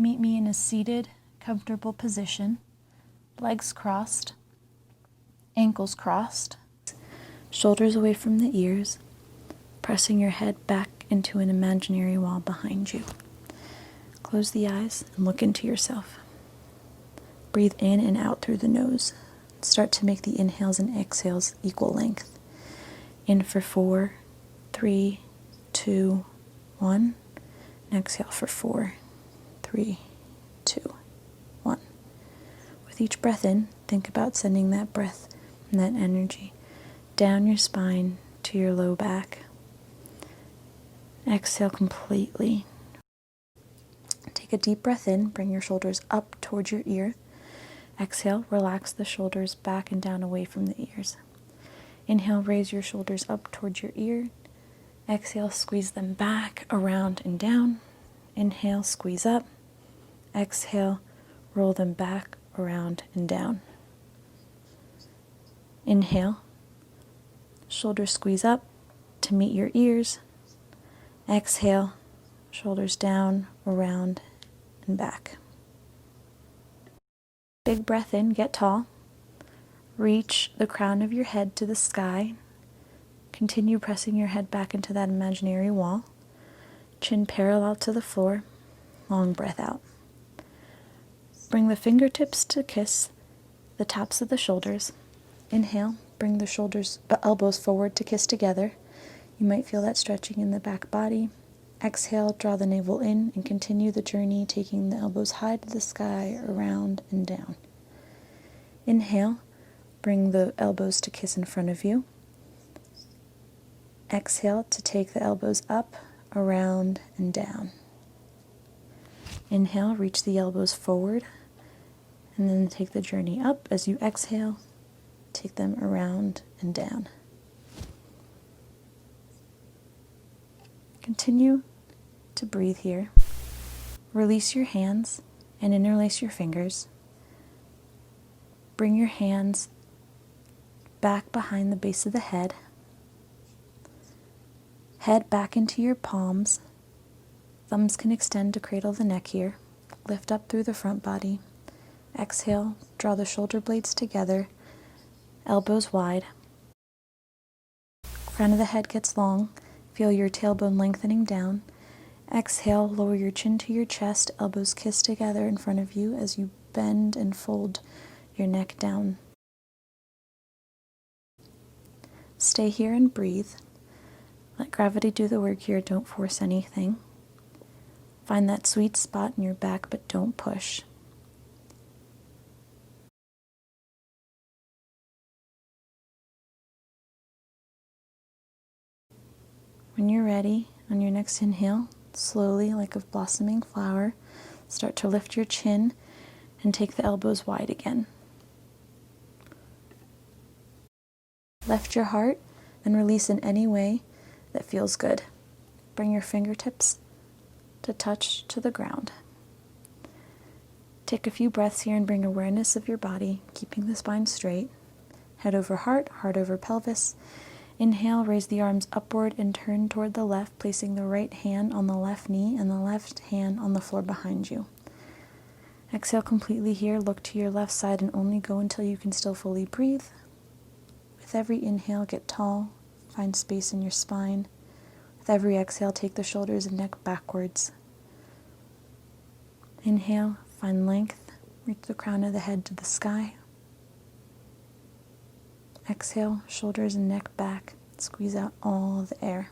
Meet me in a seated, comfortable position, legs crossed, ankles crossed, shoulders away from the ears, pressing your head back into an imaginary wall behind you. Close the eyes and look into yourself. Breathe in and out through the nose. Start to make the inhales and exhales equal length. In for 4, 3, 2, 1. And exhale for 4, 3, 2, 1. With each breath in, think about sending that breath and that energy down your spine to your low back. Exhale completely. Take a deep breath in, bring your shoulders up towards your ear. Exhale, relax the shoulders back and down away from the ears. Inhale, raise your shoulders up towards your ear. Exhale, squeeze them back, around and down. Inhale, squeeze up. Exhale, roll them back, around and down. Inhale, shoulders squeeze up to meet your ears. Exhale, shoulders down, around and back. Big breath in, get tall. Reach the crown of your head to the sky. Continue pressing your head back into that imaginary wall. Chin parallel to the floor. Long breath out. Bring the fingertips to kiss the tops of the shoulders. Inhale, bring the elbows forward to kiss together. You might feel that stretching in the back body. Exhale, draw the navel in and continue the journey, taking the elbows high to the sky, around and down. Inhale, bring the elbows to kiss in front of you. Exhale to take the elbows up, around and down. Inhale, reach the elbows forward, and then take the journey up. As you exhale, take them around and down. Continue to breathe here. Release your hands and interlace your fingers. Bring your hands back behind the base of the head. Head back into your palms. Thumbs can extend to cradle the neck here. Lift up through the front body. Exhale, draw the shoulder blades together, elbows wide. Crown of the head gets long. Feel your tailbone lengthening down. Exhale, lower your chin to your chest, elbows kiss together in front of you as you bend and fold your neck down. Stay here and breathe. Let gravity do the work here, don't force anything. Find that sweet spot in your back, but don't push. When you're ready, on your next inhale, slowly, like a blossoming flower, start to lift your chin and take the elbows wide again. Lift your heart and release in any way that feels good. Bring your fingertips to touch to the ground. Take a few breaths here and bring awareness of your body, keeping the spine straight. Head over heart, heart over pelvis. Inhale, raise the arms upward and turn toward the left, placing the right hand on the left knee and the left hand on the floor behind you. Exhale completely here, look to your left side and only go until you can still fully breathe. With every inhale, get tall, find space in your spine. With every exhale, take the shoulders and neck backwards. Inhale, find length, reach the crown of the head to the sky. Exhale, shoulders and neck back, squeeze out all of the air.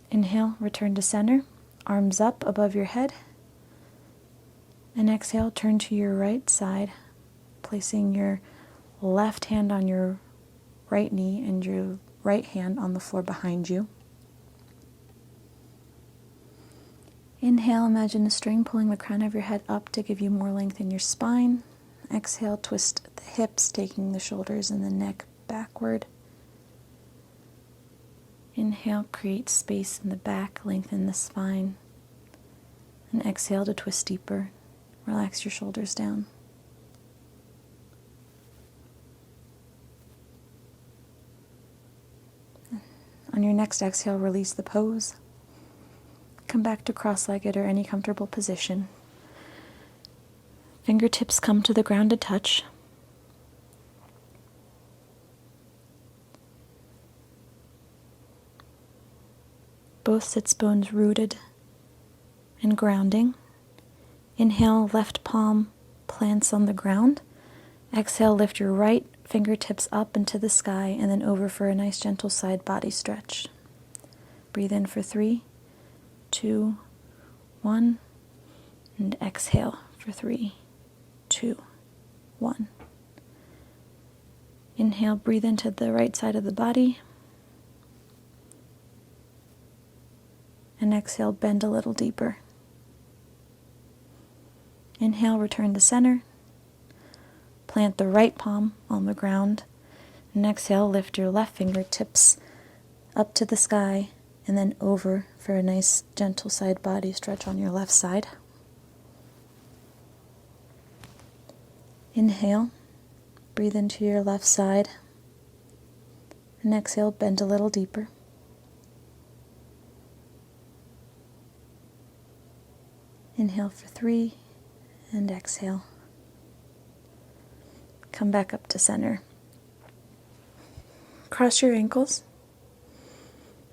Inhale, return to center, arms up above your head. And exhale, turn to your right side, placing your left hand on your right knee and your right hand on the floor behind you. Inhale, imagine a string pulling the crown of your head up to give you more length in your spine. Exhale, twist the hips, taking the shoulders and the neck backward. Inhale, create space in the back, lengthen the spine. And exhale to twist deeper. Relax your shoulders down. On your next exhale, release the pose. Come back to cross-legged or any comfortable position. Fingertips come to the ground to touch. Both sits bones rooted and grounding. Inhale, left palm plants on the ground. Exhale, lift your right fingertips up into the sky and then over for a nice gentle side body stretch. Breathe in for 3, 2, 1, and exhale for 3, 2, 1. Inhale, breathe into the right side of the body. And exhale, bend a little deeper. Inhale, return to center. Plant the right palm on the ground. And exhale, lift your left fingertips up to the sky and then over for a nice gentle side body stretch on your left side. Inhale, breathe into your left side. And exhale, bend a little deeper. Inhale for 3 and exhale. Come back up to center. Cross your ankles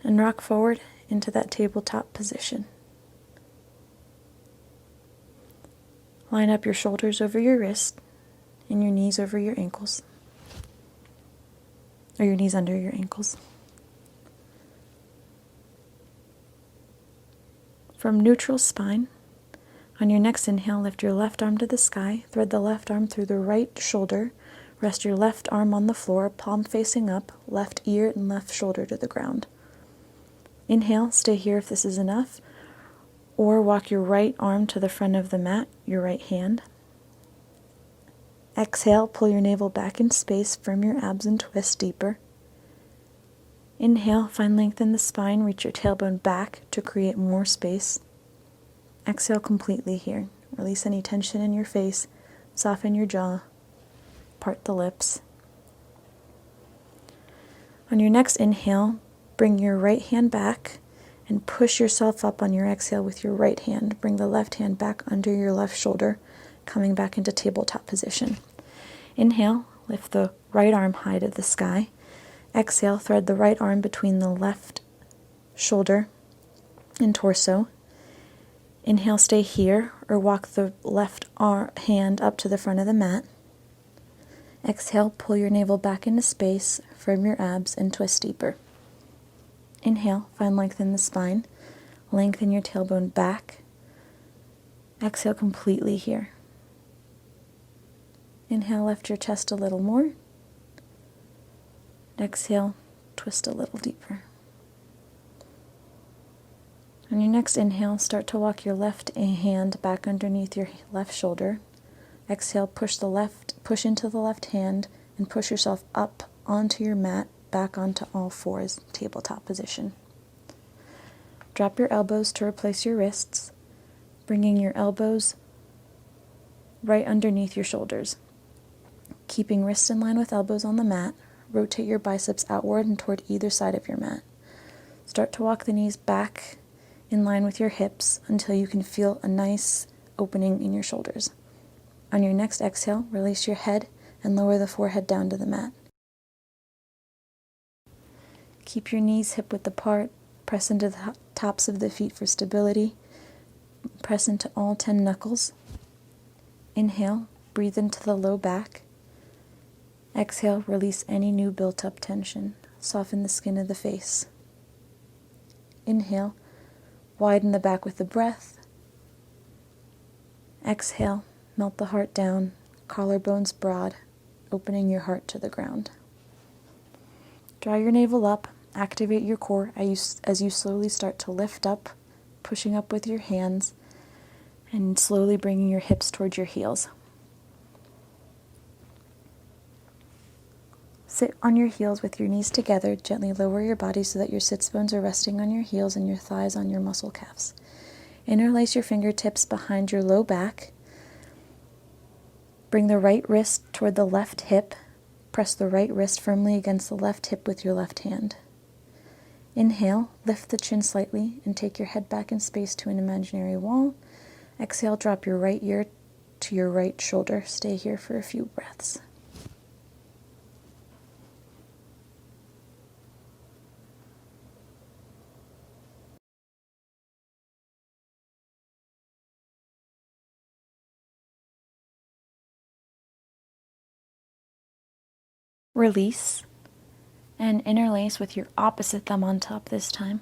and rock forward into that tabletop position. Line up your shoulders over your wrist and your knees over your ankles, or your knees under your ankles. From neutral spine, on your next inhale, lift your left arm to the sky, thread the left arm through the right shoulder, rest your left arm on the floor, palm facing up, left ear and left shoulder to the ground. Inhale, stay here if this is enough, or walk your right arm to the front of the mat, your right hand. Exhale, pull your navel back in space, firm your abs and twist deeper. Inhale, find length in the spine, reach your tailbone back to create more space. Exhale completely here. Release any tension in your face, soften your jaw, part the lips. On your next inhale, bring your right hand back and push yourself up on your exhale with your right hand. Bring the left hand back under your left shoulder, coming back into tabletop position. Inhale, lift the right arm high to the sky. Exhale, thread the right arm between the left shoulder and torso. Inhale, stay here, or walk the left hand up to the front of the mat. Exhale, pull your navel back into space, firm your abs, and twist deeper. Inhale, find length in the spine. Lengthen your tailbone back. Exhale completely here. Inhale, lift your chest a little more. Exhale, twist a little deeper. On your next inhale, start to walk your left hand back underneath your left shoulder. Exhale, push into the left hand and push yourself up onto your mat, back onto all fours, tabletop position. Drop your elbows to replace your wrists, bringing your elbows right underneath your shoulders. Keeping wrists in line with elbows on the mat, rotate your biceps outward and toward either side of your mat. Start to walk the knees back in line with your hips until you can feel a nice opening in your shoulders. On your next exhale, release your head and lower the forehead down to the mat. Keep your knees hip-width apart. Press into the tops of the feet for stability. Press into all 10 knuckles. Inhale, breathe into the low back. Exhale, release any new built-up tension. Soften the skin of the face. Inhale, widen the back with the breath. Exhale, melt the heart down, collarbones broad, opening your heart to the ground. Draw your navel up, activate your core as you slowly start to lift up, pushing up with your hands, and slowly bringing your hips towards your heels. Sit on your heels with your knees together. Gently lower your body so that your sits bones are resting on your heels and your thighs on your muscle calves. Interlace your fingertips behind your low back. Bring the right wrist toward the left hip. Press the right wrist firmly against the left hip with your left hand. Inhale, lift the chin slightly and take your head back in space to an imaginary wall. Exhale, drop your right ear to your right shoulder. Stay here for a few breaths. Release and interlace with your opposite thumb on top this time.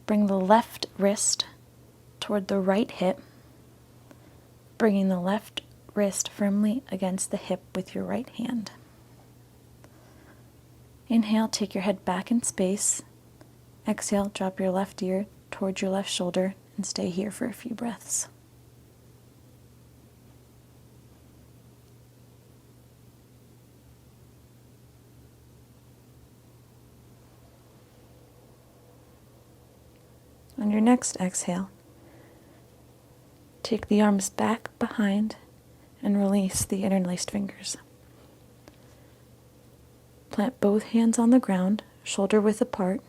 Bring the left wrist toward the right hip, bringing the left wrist firmly against the hip with your right hand. Inhale, take your head back in space. Exhale, drop your left ear towards your left shoulder and stay here for a few breaths. On your next exhale, take the arms back behind and release the interlaced fingers. Plant both hands on the ground, shoulder width apart,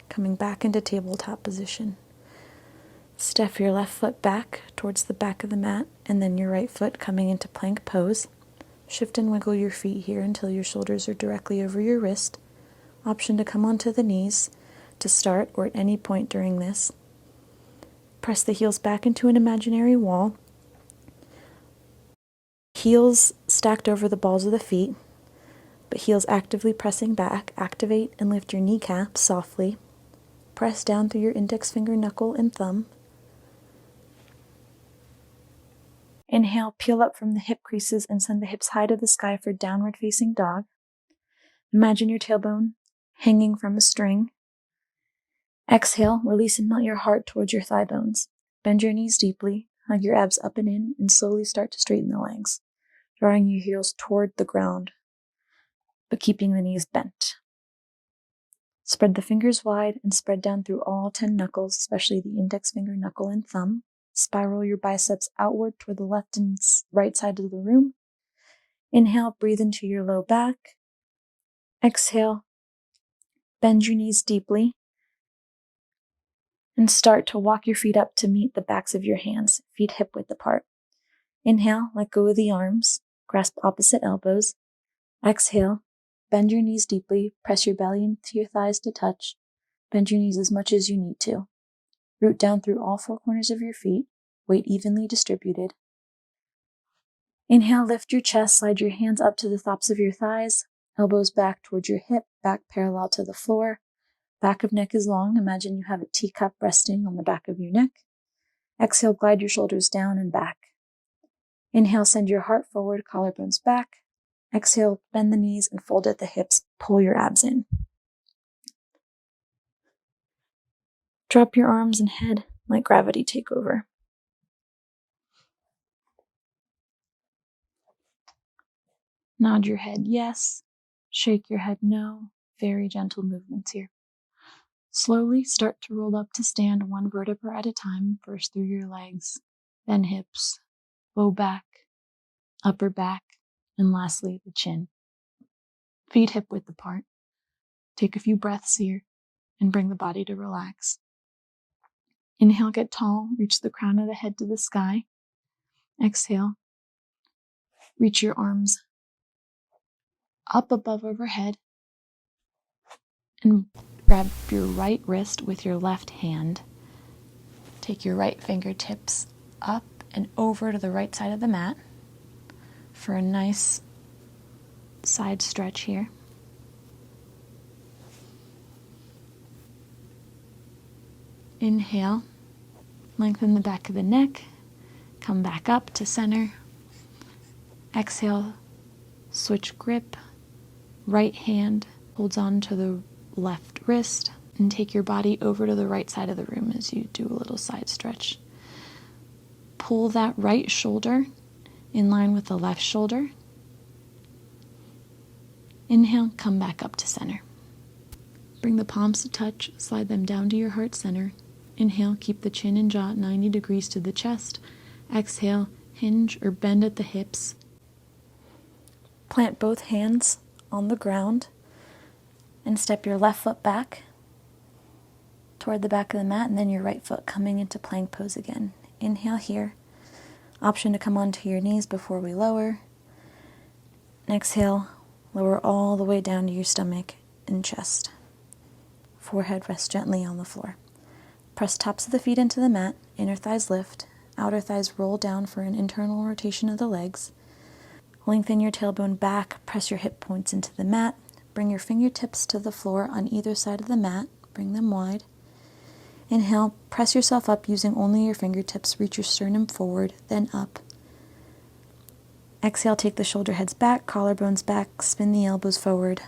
coming back into tabletop position. Step your left foot back towards the back of the mat and then your right foot coming into plank pose. Shift and wiggle your feet here until your shoulders are directly over your wrist. Option to come onto the knees to start or at any point during this. Press the heels back into an imaginary wall. Heels stacked over the balls of the feet, but heels actively pressing back. Activate and lift your kneecaps softly. Press down through your index finger, knuckle, and thumb. Inhale, peel up from the hip creases and send the hips high to the sky for downward facing dog. Imagine your tailbone hanging from a string. Exhale, release and melt your heart towards your thigh bones. Bend your knees deeply, hug your abs up and slowly start to straighten the legs, drawing your heels toward the ground, but keeping the knees bent. Spread the fingers wide and spread down through all 10 knuckles, especially the index finger, knuckle, and thumb. Spiral your biceps outward toward the left and right side of the room. Inhale, breathe into your low back. Exhale, bend your knees deeply and start to walk your feet up to meet the backs of your hands, feet hip width apart. Inhale, let go of the arms, grasp opposite elbows. Exhale, bend your knees deeply, press your belly into your thighs to touch. Bend your knees as much as you need to. Root down through all 4 corners of your feet, weight evenly distributed. Inhale, lift your chest, slide your hands up to the tops of your thighs, elbows back towards your hip, back parallel to the floor. Back of neck is long. Imagine you have a teacup resting on the back of your neck. Exhale, glide your shoulders down and back. Inhale, send your heart forward, collarbones back. Exhale, bend the knees and fold at the hips. Pull your abs in. Drop your arms and head. Let gravity take over. Nod your head yes. Shake your head no. Very gentle movements here. Slowly start to roll up to stand 1 vertebra at a time, first through your legs, then hips, low back, upper back, and lastly the chin. Feet hip width apart. Take a few breaths here and bring the body to relax. Inhale, get tall, reach the crown of the head to the sky. Exhale, reach your arms up above overhead and grab your right wrist with your left hand. Take your right fingertips up and over to the right side of the mat for a nice side stretch here. Inhale, lengthen the back of the neck, come back up to center. Exhale, switch grip, right hand holds on to the left wrist and take your body over to the right side of the room as you do a little side stretch. Pull that right shoulder in line with the left shoulder. Inhale, come back up to center. Bring the palms to touch, slide them down to your heart center. Inhale, keep the chin and jaw at 90 degrees to the chest. Exhale, hinge or bend at the hips. Plant both hands on the ground. And step your left foot back toward the back of the mat, and then your right foot coming into plank pose again. Inhale here. Option to come onto your knees before we lower. And exhale, lower all the way down to your stomach and chest. Forehead rests gently on the floor. Press tops of the feet into the mat, inner thighs lift, outer thighs roll down for an internal rotation of the legs. Lengthen your tailbone back, press your hip points into the mat, bring your fingertips to the floor on either side of the mat, bring them wide. Inhale, press yourself up using only your fingertips, reach your sternum forward, then up. Exhale, take the shoulder heads back, collarbones back, spin the elbows forward.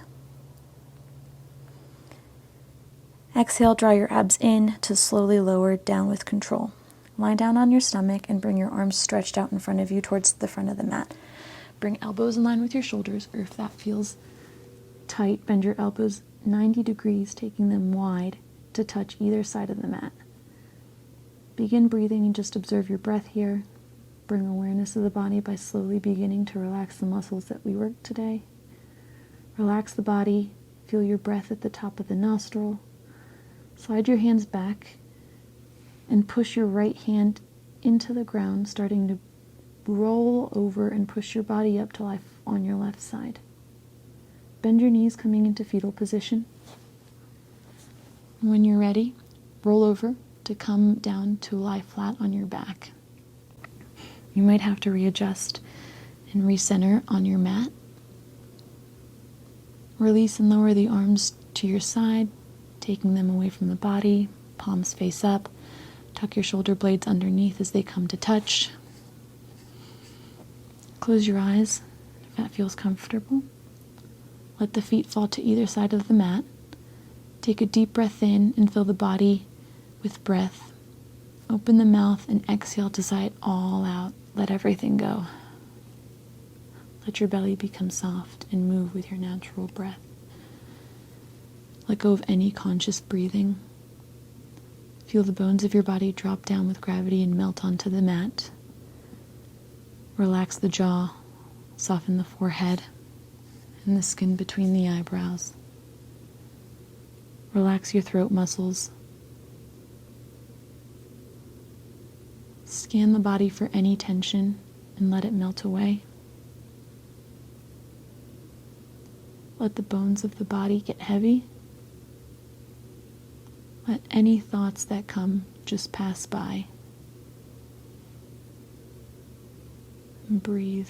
Exhale, draw your abs in to slowly lower down with control. Lie down on your stomach and bring your arms stretched out in front of you towards the front of the mat. Bring elbows in line with your shoulders, or if that feels tight, bend your elbows 90 degrees, taking them wide to touch either side of the mat. Begin breathing and just observe your breath here. Bring awareness of the body by slowly beginning to relax the muscles that we worked today. Relax the body, feel your breath at the top of the nostril. Slide your hands back and push your right hand into the ground, starting to roll over and push your body up to life on your left side. Bend your knees, coming into fetal position. When you're ready, roll over to come down to lie flat on your back. You might have to readjust and recenter on your mat. Release and lower the arms to your side, taking them away from the body, palms face up. Tuck your shoulder blades underneath as they come to touch. Close your eyes if that feels comfortable. Let the feet fall to either side of the mat. Take a deep breath in and fill the body with breath. Open the mouth and exhale to sigh it all out. Let everything go. Let your belly become soft and move with your natural breath. Let go of any conscious breathing. Feel the bones of your body drop down with gravity and melt onto the mat. Relax the jaw, soften the forehead and the skin between the eyebrows. Relax your throat muscles. Scan the body for any tension and let it melt away. Let the bones of the body get heavy. Let any thoughts that come just pass by. And breathe.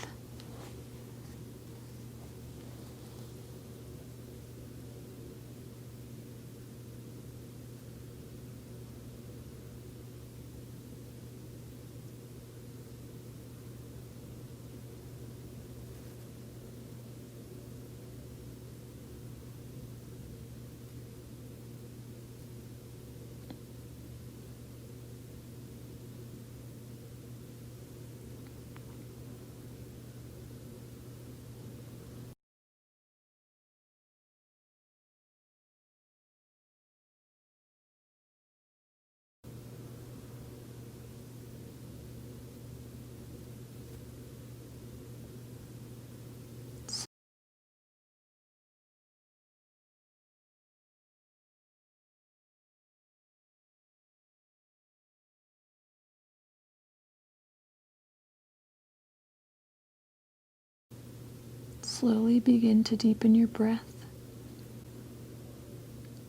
Slowly begin to deepen your breath.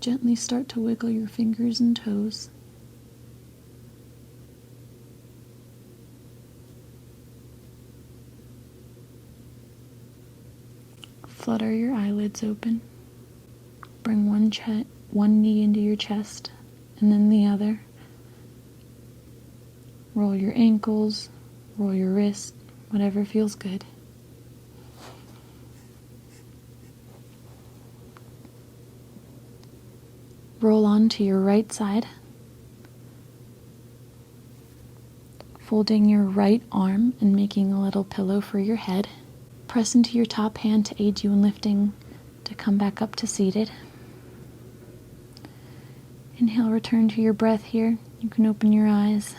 Gently start to wiggle your fingers and toes. Flutter your eyelids open. Bring one knee into your chest and then the other. Roll your ankles, roll your wrist, whatever feels good. Roll on to your right side, folding your right arm and making a little pillow for your head. Press into your top hand to aid you in lifting to come back up to seated. Inhale, return to your breath here. You can open your eyes.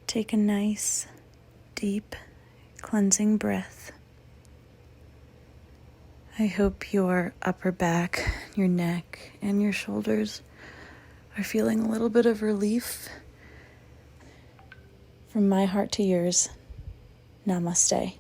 Take a nice, deep, cleansing breath. I hope your upper back, your neck, and your shoulders are feeling a little bit of relief. From my heart to yours, namaste.